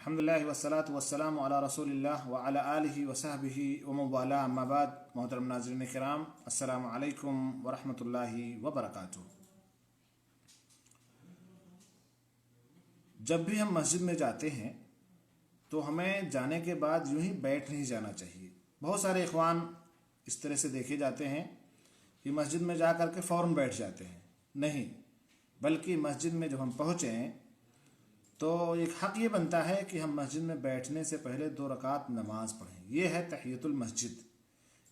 अल्हम्दुलिल्लाह वस्सलातु वस्सलामु अला रसूलिल्लाह व अला आलिहि व सहबिहि व मन वाला, अम्मा बाद। मोहतरम नाज़रीन किराम, अस्सलामु अलैकुम व रहमतुल्लाहि व बरकातुहू। जब भी हम मस्जिद में जाते हैं तो हमें जाने के बाद यूं ही बैठ नहीं जाना चाहिए। बहुत सारे इख्वान इस तरह से देखे जाते हैं कि मस्जिद में जा कर के फ़ौरन बैठ जाते हैं। नहीं, बल्कि मस्जिद में जब हम पहुँचें तो एक हक़ ये बनता है कि हम मस्जिद में बैठने से पहले 2 रकात नमाज पढ़ें। ये है तहियतुल मस्जिद,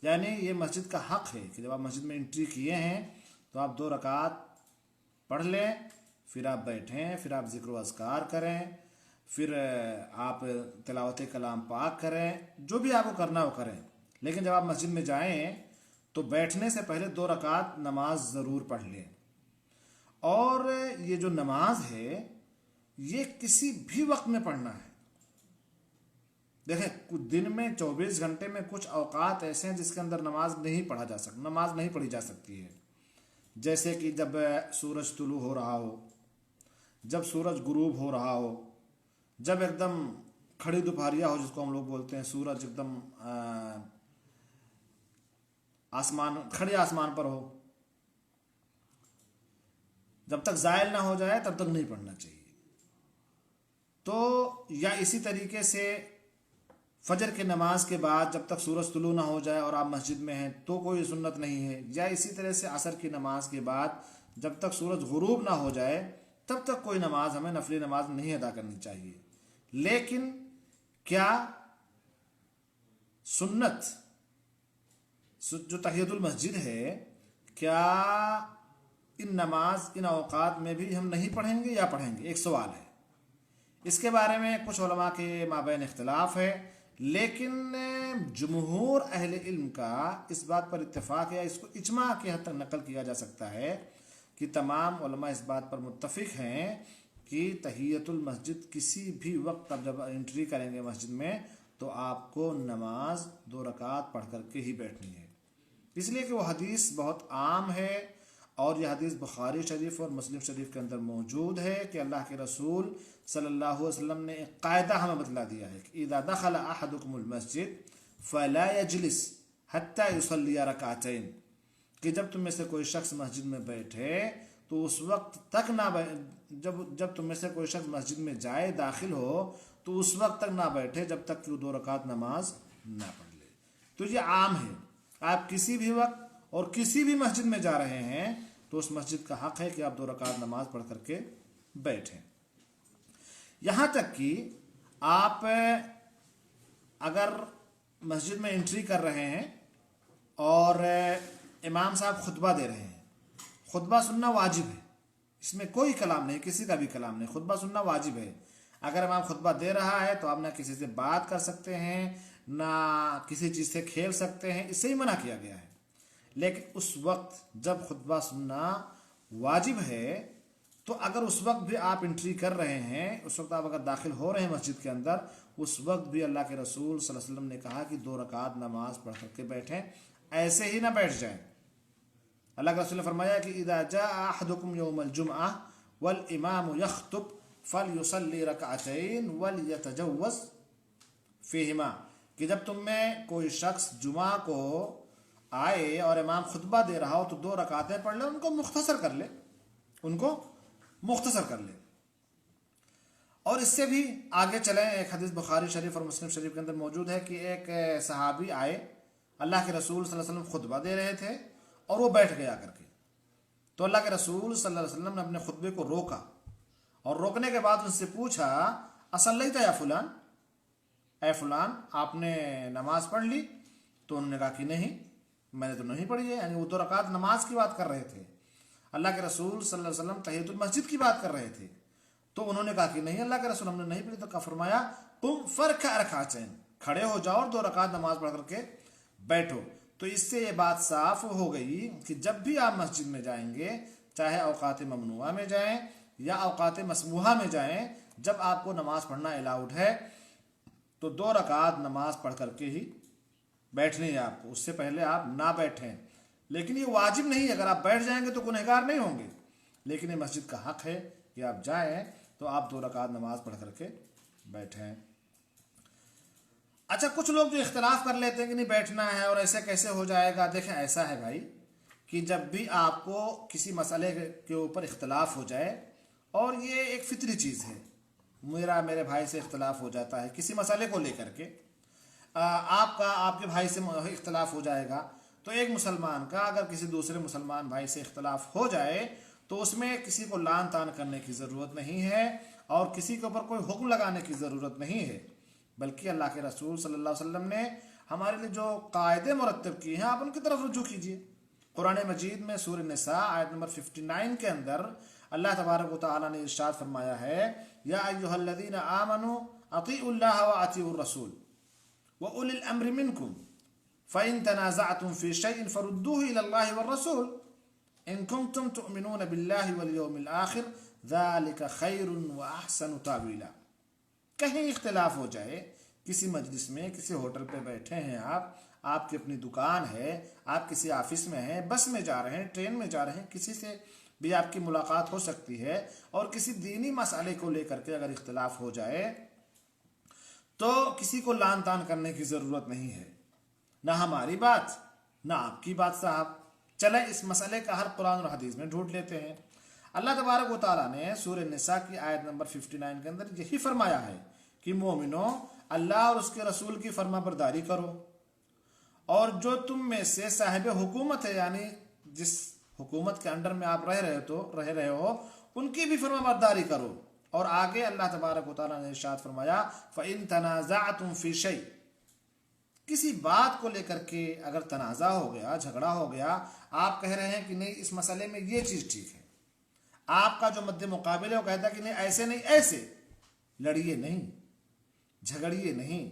यानी ये मस्जिद का हक़ है कि जब आप मस्जिद में एंट्री किए हैं तो आप 2 रकात पढ़ लें, फिर आप बैठें, फिर आप ज़िक्र व अज़कार करें, फिर आप तिलावत कलाम पाक करें, जो भी आपको करना हो करें। लेकिन जब आप मस्जिद में जाएं तो बैठने से पहले 2 रकात नमाज ज़रूर पढ़ लें। और ये जो नमाज है ये किसी भी वक्त में पढ़ना है। देखें, कुछ दिन में 24 घंटे में कुछ औकात ऐसे हैं जिसके अंदर नमाज नहीं पढ़ी जा सकती है। जैसे कि जब सूरज तुलू हो रहा हो, जब सूरज गुरूब हो रहा हो, जब एकदम खड़ी दोपहरिया हो, जिसको हम लोग बोलते हैं, सूरज एकदम खड़े आसमान पर हो, जब तक ज़ायल ना हो जाए तब तक नहीं पढ़ना चाहिए। तो या इसी तरीके से फजर के नमाज के बाद जब तक सूरज तुलू ना हो जाए और आप मस्जिद में हैं तो कोई सुन्नत नहीं है। या इसी तरह से असर की नमाज के बाद जब तक सूरज गुरूब ना हो जाए तब तक कोई नमाज, हमें नफली नमाज नहीं अदा करनी चाहिए। लेकिन क्या सुन्नत जो तहियतुल मस्जिद है, क्या इन नमाज इन औकात में भी हम नहीं पढ़ेंगे या पढ़ेंगे? एक सवाल है। इसके बारे में कुछ उलमा के माबैन इख्तिलाफ है, लेकिन जुमहूर अहले इल्म का इस बात पर इत्तेफाक है, इसको इजमा के हद तक नकल किया जा सकता है कि तमाम उलमा इस बात पर मुत्तफिक हैं कि तहियतुल मस्जिद किसी भी वक्त आप जब एंट्री करेंगे मस्जिद में तो आपको नमाज 2 रकात पढ़ करके ही बैठनी है। इसलिए कि वो हदीस बहुत आम है और यह हदीस बुखारी शरीफ और मुस्लिम शरीफ के अंदर मौजूद है कि अल्लाह के रसूल सल्लल्लाहु अलैहि वसल्लम ने एक कायदा हमें बतला दिया है कि इज़ा दखल अहदुकुमुल मस्जिद फला यजलिस हत्ता युसल्ली रकातैन, कि जब तुम में से कोई शख्स मस्जिद में बैठे तो उस वक्त तक ना जब तुम में से कोई शख्स मस्जिद में जाए, दाखिल हो, तो उस वक्त तक ना बैठे जब तक कि वो 2 रकात नमाज ना पढ़ ले। तो ये आम है, आप किसी भी वक्त और किसी भी मस्जिद में जा रहे हैं तो उस मस्जिद का हक़ है कि आप 2 रकात नमाज पढ़ करके बैठें। यहाँ तक कि आप अगर मस्जिद में एंट्री कर रहे हैं और इमाम साहब खुतबा दे रहे हैं, खुतबा सुनना वाजिब है, इसमें कोई कलाम नहीं, किसी का भी कलाम नहीं, खुतबा सुनना वाजिब है। अगर इमाम खुतबा दे रहा है तो आप ना किसी से बात कर सकते हैं, ना किसी चीज़ से खेल सकते हैं, इससे ही मना किया गया है। लेकिन उस वक्त जब खुतबा सुनना वाजिब है तो अगर उस वक्त भी आप एंट्री कर रहे हैं, उस वक्त आप अगर दाखिल हो रहे हैं मस्जिद के अंदर, उस वक्त भी अल्लाह के रसूल सल्लल्लाहु अलैहि वसल्लम ने कहा कि 2 रकात नमाज पढ़ करके बैठें, ऐसे ही ना बैठ जाएं। अल्लाह के रसूल ने फरमाया कि इज़ा जाअ अहदुकुम यौमल जुमअह वल इमाम यख्तुब फलयुसल्ली रकअतैन वलयतजव्वज़ फ़ीहिमा, कि जब तुम में कोई शख्स जुमा को आए और इमाम खुतबा दे रहा हो तो 2 रकातें पढ़ ले, उनको मुख्तसर कर ले। और इससे भी आगे चलें, एक हदीस बुखारी शरीफ और मुस्लिम शरीफ के अंदर मौजूद है कि एक सहाबी आए, अल्लाह के रसूल सल्लल्लाहु अलैहि वसल्लम खुतबा दे रहे थे और वो बैठ गया करके। तो अल्लाह के रसूल सल्लल्लाहु अलैहि वसल्लम ने अपने खुतबे को रोका और रोकने के बाद उनसे पूछा, असल्लैता या फुलान, ऐ फुलान, आपने नमाज पढ़ ली? तो उन्होंने कहा कि नहीं, मैंने तो नहीं पढ़ी है। यानी वो 2 रकात नमाज की बात कर रहे थे। अल्लाह के रसूल सल्लल्लाहु अलैहि वसल्लम तहियतुल मस्जिद की बात कर रहे थे, तो उन्होंने कहा कि नहीं अल्लाह के रसूल, हमने नहीं पढ़ी। तो कहा, फरमाया तुम फरका रकातैन, खड़े हो जाओ और 2 रकात नमाज पढ़ करके बैठो। तो इससे ये बात साफ हो गई कि जब भी आप मस्जिद में जाएंगे, चाहे औकात ममनुआ में जाएं या औकात मसमूहा में जाएं, जब आपको नमाज पढ़ना अलाउड है तो 2 रकात नमाज पढ़ करके ही बैठनी है आपको, उससे पहले आप ना बैठें। लेकिन ये वाजिब नहीं है, अगर आप बैठ जाएंगे तो गुनहगार नहीं होंगे, लेकिन ये मस्जिद का हक़ है कि आप जाएं तो आप 2 रकात नमाज पढ़ करके बैठें। अच्छा, कुछ लोग जो इख्तलाफ कर लेते हैं कि नहीं बैठना है और ऐसे कैसे हो जाएगा। देखें, ऐसा है भाई कि जब भी आपको किसी मसले के ऊपर इख्तलाफ हो जाए, और ये एक फितरी चीज़ है, मेरे भाई से इख्तलाफ हो जाता है किसी मसले को लेकर के, आपका आपके भाई से इख्तलाफ हो जाएगा, तो एक मुसलमान का अगर किसी दूसरे मुसलमान भाई से इख्तलाफ हो जाए तो उसमें किसी को लान तान करने की ज़रूरत नहीं है और किसी के ऊपर कोई हुक्म लगाने की ज़रूरत नहीं है, बल्कि अल्लाह के रसूल सल्लल्लाहु अलैहि वसल्लम ने हमारे लिए जो कायदे मुरत्तब किए हैं आप उनकी तरफ रुजू कीजिए। कुरान मजीद में सूरह निसा आयत नंबर 59 के अंदर अल्लाह तबारक व तआला ने इरशाद फरमाया है, या अय्युहल्लज़ीना आमनू अतीउल्लाह व अतीउर रसूल व उलिल अम्रि मिनकुम फ़इन तनाज़अतुम फ़ी शैइन फ़रुद्दूहु इलल्लाहि वर रसूल इन कुंतुम तुअमिनून बिल्लाहि वल यौमिल आखिर ज़ालिका खैरुन व अहसनु तावीला। कहीं इख्तिलाफ हो जाए किसी मजलिस में, किसी होटल पे बैठे हैं आप, आपकी अपनी दुकान है, आप किसी ऑफिस में हैं, बस में जा रहे हैं, ट्रेन में जा रहे हैं, किसी से भी आपकी मुलाकात हो सकती है और किसी दीनी मसाले को लेकर के अगर इख्तिलाफ हो जाए तो किसी को लान तान करने की ज़रूरत नहीं है, ना हमारी बात ना आपकी बात साहब। चले इस मसले का हल कुरान और हदीस में ढूंढ लेते हैं। अल्लाह तबारक व तआला ने सूरह निसा की आयत नंबर 59 के अंदर यही फरमाया है कि मोमिनो, अल्लाह और उसके रसूल की फरमाबरदारी करो और जो तुम में से साहिब हुकूमत है, यानी जिस हुकूमत के अंडर में आप रह रहे हो उनकी भी फरमाबरदारी करो। और आगे अल्लाह तबारक व तआला ने इरशाद फरमाया, फ़इन तनाज़अतुम फ़ी शै, किसी बात को लेकर के अगर तनाज़ा हो गया, झगड़ा हो गया, आप कह रहे हैं कि नहीं इस मसले में ये चीज़ ठीक है, आपका जो मध्य मुकाबिल है वो कहता है कि नहीं ऐसे नहीं ऐसे, लड़िए नहीं, झगड़िए नहीं,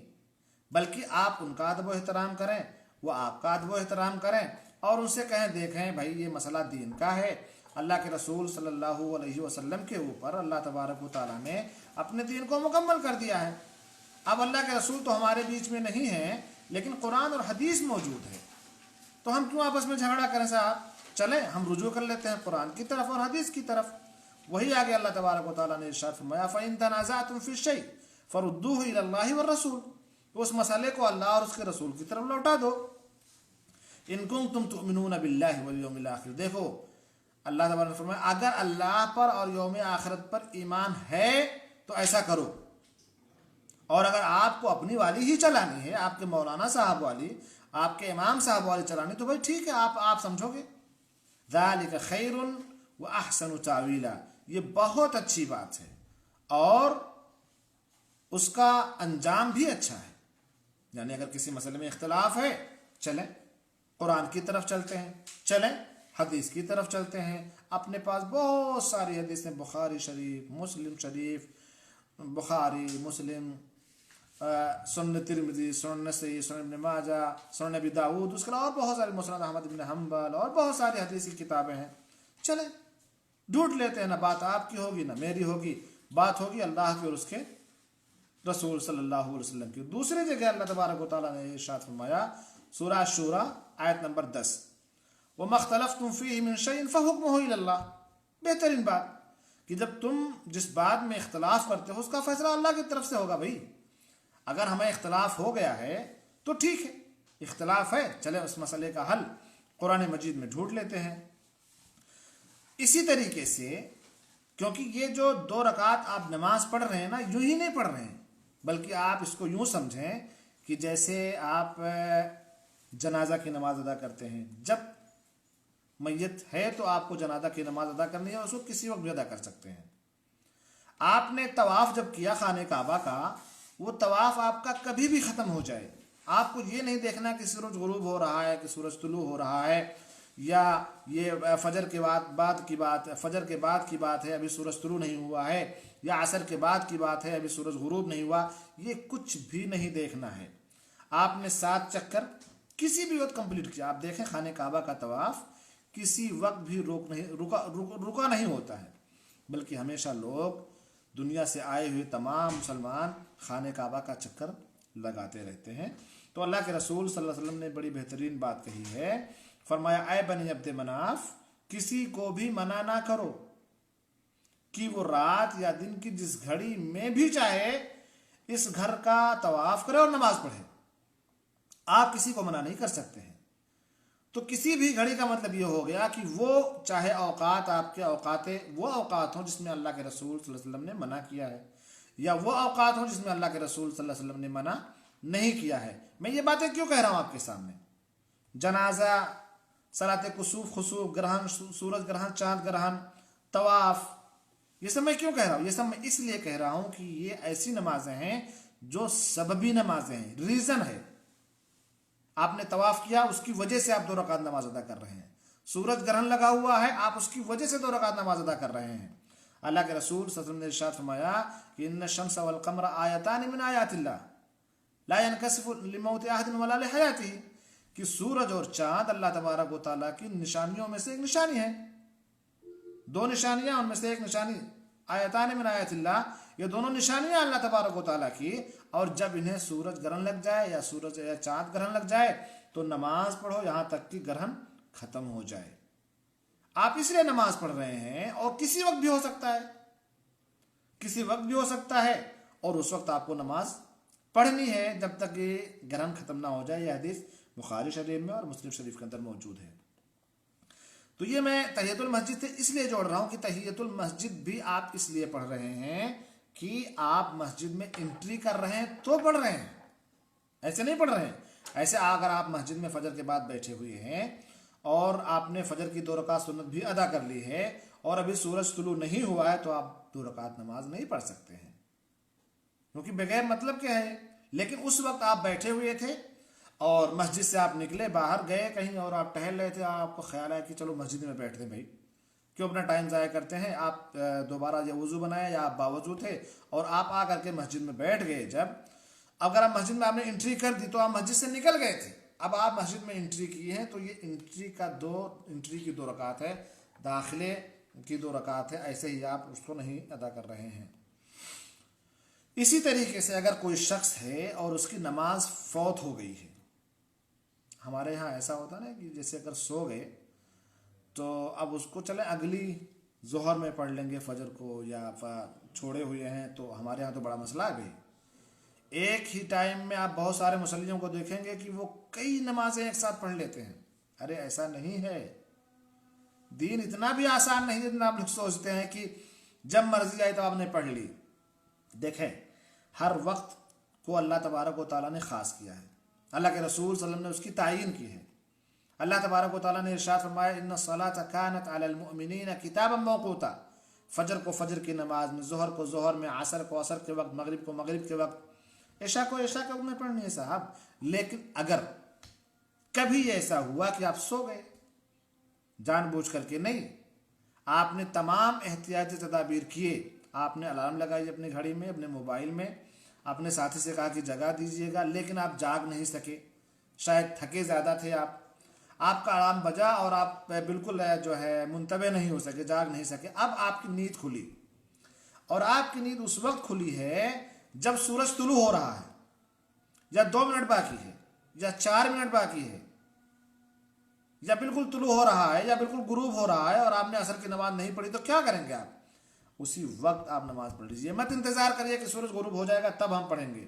बल्कि आप उनका अदब एहतराम करें, वो आपका अदब एहतराम करें और उनसे कहें, देखें भाई ये मसला दीन का है, अल्लाह के रसूल सल्लल्लाहु अलैहि वसल्लम के ऊपर अल्लाह तबारक व तआला ने अपने दीन को मुकम्मल कर दिया है। अब अल्लाह के रसूल तो हमारे बीच में नहीं हैं, लेकिन कुरान और हदीस मौजूद है, तो हम क्यों आपस में झगड़ा करें साहब। चलें हम रुजू कर लेते हैं कुरान की तरफ और हदीस की तरफ। वही आगे अल्लाह तबारक व तआला ने इरशाद फरमाया, फ़इन तनाज़अतुम फ़ी शै फ़रुद्दूहु इलल्लाहि वर रसूल, तो उस मसले को अल्लाह और उसके रसूल की तरफ लौटा दो। इन कुंतुम तुअमिनून बिल्लाहि वल यौमिल आखिर, देखो अल्लाह तबारक ने फरमाया अगर अल्लाह पर और यौम आखिरत पर ईमान है तो ऐसा करो, और अगर आपको अपनी वाली ही चलानी है, आपके मौलाना साहब वाली, आपके इमाम साहब वाली चलानी, तो भाई ठीक है, आप समझोगे। ज़ालिका खैरुन व अहसनु तावीला, ये बहुत अच्छी बात है और उसका अंजाम भी अच्छा है। यानी अगर किसी मसले में इख्तलाफ है, चलें कुरान की तरफ चलते हैं, चलें हदीस की तरफ चलते हैं। अपने पास बहुत सारी हदीसें, बुखारी शरीफ, मुस्लिम शरीफ, बुखारी मुस्लिम, सुन्न तिरमिज़ी, सुन्न नसई, सुन्न इब्न माजा, सुन्न नबी दाऊद, उसके अलावा और बहुत सारे, मुस्नद अहमद इब्न हम्बल और बहुत सारी हदीस की किताबें हैं। चलें ढूंढ लेते हैं, ना बात आपकी होगी ना मेरी होगी, बात होगी अल्लाह की और उसके रसूल सल्लल्लाहु अलैहि वसल्लम की। दूसरी जगह अल्लाह तबारक व तआला ने इरशाद फरमाया, सूरह शूरा आयत नंबर 10, व मख्तलफ्तुम फीहि मिन शैइन फहुक्मुहु इलल्लाह। बेहतरीन बात कि जब तुम जिस बात में इख्तलाफ करते हो उसका फैसला अल्लाह की तरफ से होगा। भाई अगर हमें इख्तलाफ हो गया है तो ठीक है, इख्तलाफ है, चले उस मसले का हल कुरान मजीद में ढूंढ लेते हैं। इसी तरीके से, क्योंकि ये जो 2 रकात आप नमाज पढ़ रहे हैं ना, यूं ही नहीं पढ़ रहे हैं, बल्कि आप इसको यूं समझें कि जैसे आप जनाजा की नमाज अदा करते हैं। जब मैयत है तो आपको जनाजा की नमाज अदा करनी है, उसको किसी वक्त भी अदा कर सकते हैं। आपने तवाफ जब किया खाने काबा का, वो तवाफ आपका कभी भी ख़त्म हो जाए, आपको ये नहीं देखना कि सूरज गुरूब हो रहा है कि सूरज तुलू हो रहा है, या ये फजर के बाद की बात, फजर के बाद की बात है अभी सूरज तुलू नहीं हुआ है, या असर के बाद की बात है अभी सूरज गुरूब नहीं हुआ, ये कुछ भी नहीं देखना है। आपने 7 चक्कर किसी भी वक्त कंप्लीट किया। आप देखें खाने काबा का तवाफ किसी वक्त भी रुका नहीं होता है, बल्कि हमेशा लोग दुनिया से आए हुए तमाम मुसलमान खाने काबा का चक्कर लगाते रहते हैं। तो अल्लाह के रसूल सल्लल्लाहु अलैहि वसल्लम ने बड़ी बेहतरीन बात कही है, फरमाया, ऐ बनी अब्द मनाफ, किसी को भी मना ना करो कि वो रात या दिन की जिस घड़ी में भी चाहे इस घर का तवाफ करे और नमाज पढ़े। आप किसी को मना नहीं कर सकते हैं। तो किसी भी घड़ी का मतलब ये हो गया कि वो चाहे औकात आपके वो औकात हों जिसमें अल्लाह के रसूल सल्लल्लाहु अलैहि वसल्लम ने मना किया है, या वो औकात हों जिसमें अल्लाह के रसूल सल्लल्लाहु अलैहि वसल्लम ने मना नहीं किया है। मैं ये बातें क्यों कह रहा हूँ आपके सामने? जनाजा, सलाते कुसूफ खुसूफ, ग्रहण, सूरज ग्रहण, चांद ग्रहण, तवाफ, ये सब मैं क्यों कह रहा हूँ? ये सब मैं इसलिए कह रहा हूँ कि ये ऐसी नमाजें हैं जो सबबी नमाजें हैं, रीजन है। आपने तवाफ किया, उसकी वजह से आप 2 रकात नमाज अदा कर रहे हैं। सूरज ग्रहण लगा हुआ है, आप उसकी वजह से 2 रकात नमाज अदा कर रहे हैं। अल्लाह के रसूल सल्लल्लाहु अलैहि वसल्लम ने इरशाद फरमाया कि इन्न शम्स वल कमर आयतान मिन आयातिल्लाह ला यनकसिफु लिमौत अहदिन वला लिहयातिही, कि सूरज और चांद अल्लाह तबारक व तआला की निशानियों में से एक निशानी है। 2 निशानियां, उनमें से एक निशानी आयतान मिन आयातिल्लाह, ये दोनों निशानियां अल्लाह तबारक व तआला की, और जब इन्हें सूरज ग्रहण लग जाए या सूरज या चांद ग्रहण लग जाए तो नमाज पढ़ो यहां तक कि ग्रहण खत्म हो जाए। आप इसलिए नमाज पढ़ रहे हैं, और किसी वक्त भी हो सकता है, किसी वक्त भी हो सकता है, और उस वक्त आपको नमाज पढ़नी है जब तक ये ग्रहण खत्म ना हो जाए। यह हदीस बुखारी शरीफ में और मुस्लिम शरीफ के अंदर मौजूद है। तो ये मैं तहियतुल मस्जिद से इसलिए जोड़ रहा हूं कि तहियतुल मस्जिद भी आप इसलिए पढ़ रहे हैं कि आप मस्जिद में एंट्री कर रहे हैं तो पढ़ रहे हैं, ऐसे नहीं पढ़ रहे हैं। ऐसे अगर आप मस्जिद में फजर के बाद बैठे हुए हैं और आपने फजर की 2 रकात सुन्नत भी अदा कर ली है और अभी सूरज तुलू नहीं हुआ है, तो आप 2 रकात नमाज नहीं पढ़ सकते हैं, क्योंकि बगैर मतलब के है। लेकिन उस वक्त आप बैठे हुए थे और मस्जिद से आप निकले, बाहर गए कहीं और आप टहल रहे थे, आपको ख्याल आया कि चलो मस्जिद में बैठते हैं भाई, क्यों अपना टाइम ज़ाया करते हैं। आप दोबारा या वज़ू बनाए या आप बावजू थे और आप आ करके मस्जिद में बैठ गए। जब अगर आप मस्जिद में आपने एंट्री कर दी तो आप मस्जिद से निकल गए थे, अब आप मस्जिद में एंट्री की है, तो ये एंट्री की 2 रकात है, दाखिले की 2 रकात है, ऐसे ही आप उसको नहीं अदा कर रहे हैं। इसी तरीके से अगर कोई शख्स है और उसकी नमाज फौत हो गई है, हमारे यहाँ ऐसा होता है ना कि जैसे अगर सो गए तो अब उसको चले अगली जोहर में पढ़ लेंगे फजर को, या छोड़े हुए हैं, तो हमारे यहाँ तो बड़ा मसला है भाई। एक ही टाइम में आप बहुत सारे मुसल्लियों को देखेंगे कि वो कई नमाजें एक साथ पढ़ लेते हैं। अरे ऐसा नहीं है, दीन इतना भी आसान नहीं जितना आप लोग सोचते हैं कि जब मर्जी आए तो आपने पढ़ ली। देखें, हर वक्त को अल्लाह तबारक व तआला ने ख़ास किया है, अल्लाह के रसूल सल्लल्लाहु अलैहि वसल्लम ने उसकी तायीन की है। अल्लाह तबारक व तआला ने इरशाद फरमाया, इन्ना सलात कानत अलल मुमिनीना किताबन मौक़ूता, फजर को फजर की नमाज में, जोहर को जोहर में, असर को असर के वक्त, मगरिब को मगरिब के वक्त, ऐशा को ऐशा के वक्त में पढ़नी है साहब। लेकिन अगर कभी ऐसा हुआ कि आप सो गए जानबूझ करके नहीं, आपने तमाम एहतियाती तदाबीर किए, आपने अलार्म लगाई अपनी घड़ी में, अपने मोबाइल में, अपने साथी से कहा कि जगा दीजिएगा, लेकिन आप जाग नहीं सके, शायद थके ज़्यादा थे आप, आपका अलार्म बजा और आप बिल्कुल जो है मुंतबे नहीं हो सके, जाग नहीं सके। अब आपकी नींद खुली, और आपकी नींद उस वक्त खुली है जब सूरज तुलू हो रहा है, या 2 मिनट बाकी है, या 4 मिनट बाकी है, या बिल्कुल तुलू हो रहा है, या बिल्कुल गुरूब हो रहा है, और आपने असर की नमाज नहीं पढ़ी, तो क्या करेंगे आप? उसी वक्त आप नमाज पढ़ लीजिए, मत इंतजार करिए कि सूरज गुरूब हो जाएगा तब हम पढ़ेंगे।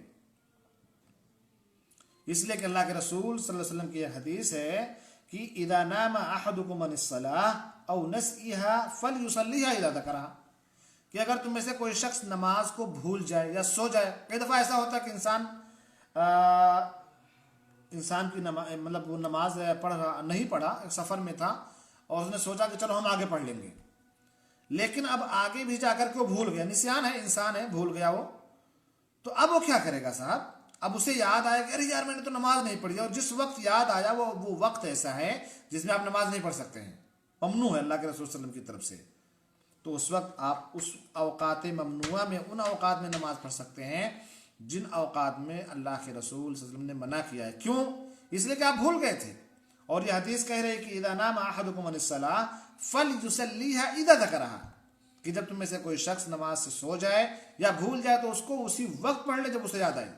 इसलिए कि अल्लाह के रसूल सल्लल्लाहु अलैहि वसल्लम की हदीस है कि इदा नाम अहदुकुम अनिस्सलाह औ नसीहा फलयुसल्लिहा इदा ज़करा, कि अगर तुम में से कोई शख्स नमाज को भूल जाए या सो जाए। कई दफ़ा ऐसा होता है कि इंसान की नमाज, मतलब वो नमाज नहीं पढ़ा, एक सफ़र में था और उसने सोचा कि चलो हम आगे पढ़ लेंगे, लेकिन अब आगे भी जाकर के वो भूल गया। निस्यान है, इंसान है, भूल गया वो, तो अब वो क्या करेगा साहब? अब उसे याद आया कि अरे यार मैंने तो नमाज नहीं पढ़ी, और जिस वक्त याद आया वो वक्त ऐसा है जिसमें आप नमाज नहीं पढ़ सकते हैं, ममनू है अल्लाह के रसूल सल्लल्लाहु अलैहि वसल्लम की तरफ से। तो उस वक्त आप उस औकात ममनुआ में, उन औकात में नमाज पढ़ सकते हैं जिन औकात में अल्लाह के रसूल सल्लल्लाहु अलैहि वसल्लम ने मना किया है। क्यों? इसलिए कि आप भूल गए थे, और यह हदीस कह रही है कि इदा नाम अहदुकुम अनिस्सलाह फलयुसल्लिहा इदा ज़करहा, कि जब तुम में से कोई शख्स नमाज से सो जाए या भूल जाए तो उसको उसी वक्त पढ़ ले जब उसे याद आए।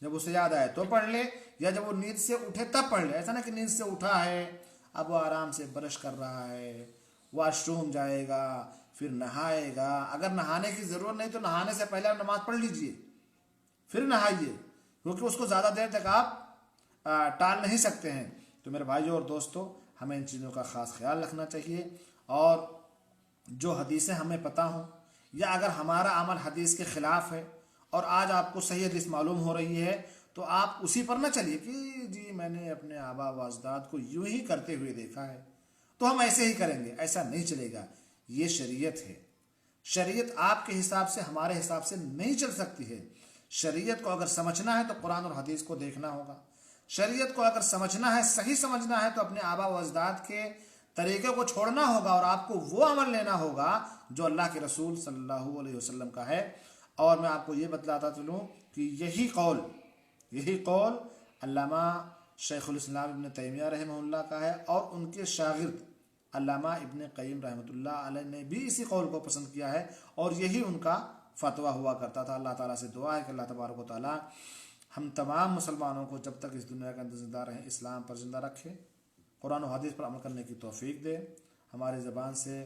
जब उसे याद आए तो पढ़ ले, या जब वो नींद से उठे तब पढ़ ले। ऐसा ना कि नींद से उठा है, अब वो आराम से ब्रश कर रहा है, वॉशरूम जाएगा, फिर नहाएगा। अगर नहाने की ज़रूरत नहीं तो नहाने से पहले आप नमाज पढ़ लीजिए, फिर नहाइए, क्योंकि उसको ज़्यादा देर तक आप टाल नहीं सकते हैं। तो मेरे भाइयों और दोस्तों, हमें इन चीज़ों का ख़ास ख्याल रखना चाहिए, और जो हदीसें हमें पता हों, या अगर हमारा अमल हदीस के ख़िलाफ़ है और आज आपको सही हदीस मालूम हो रही है, तो आप उसी पर ना चलिए कि जी मैंने अपने आबा व अजदाद को यूं ही करते हुए देखा है तो हम ऐसे ही करेंगे। ऐसा नहीं चलेगा। ये शरीयत है। शरीयत आपके हिसाब से, हमारे हिसाब से नहीं चल सकती है। शरीयत को अगर समझना है तो कुरान और हदीस को देखना होगा। शरीयत को अगर समझना है, सही समझना है, तो अपने आबा व अजदाद के तरीके को छोड़ना होगा और आपको वो अमल लेना होगा जो अल्लाह के रसूल सल्लल्लाहु अलैहि वसल्लम का है। और मैं आपको ये बतलाता चलूँ कि यही कौल अल्लामा शेखुल इस्लाम इब्न तैमिया रहमहुल्लाह का है, और उनके शागिर्द अल्लामा इब्न क़य्यिम रहमतुल्लाह अलैह ने भी इसी कौल को पसंद किया है, और यही उनका फतवा हुआ करता था। अल्लाह ताला से दुआ है कि अल्लाह तबारक व तआला हम तमाम मुसलमानों को जब तक इस दुनिया के अंदर ज़िंदा रहें इस्लाम पर ज़िंदा रखे, कुरान और हदीस पर अमल करने की तौफीक दे। हमारी ज़बान से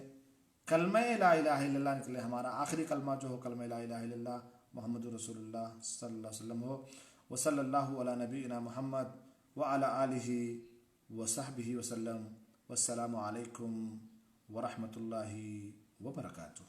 कलमा ला इलाहा इल्लल्लाह निकले, हमारा आखिरी कलमा जो हो कलमा ला इलाहा इल्लल्लाह मुहम्मदुर रसूलुल्लाह सल्लल्लाहु अलैहि वसल्लम हो। व सल्लल्लाहु अला नबीना मुहम्मद व अला आलिहि व सहबिहि वसल्लम। वस्सलामु अलैकुम व रहमतुल्लाहि व बरकातुहू।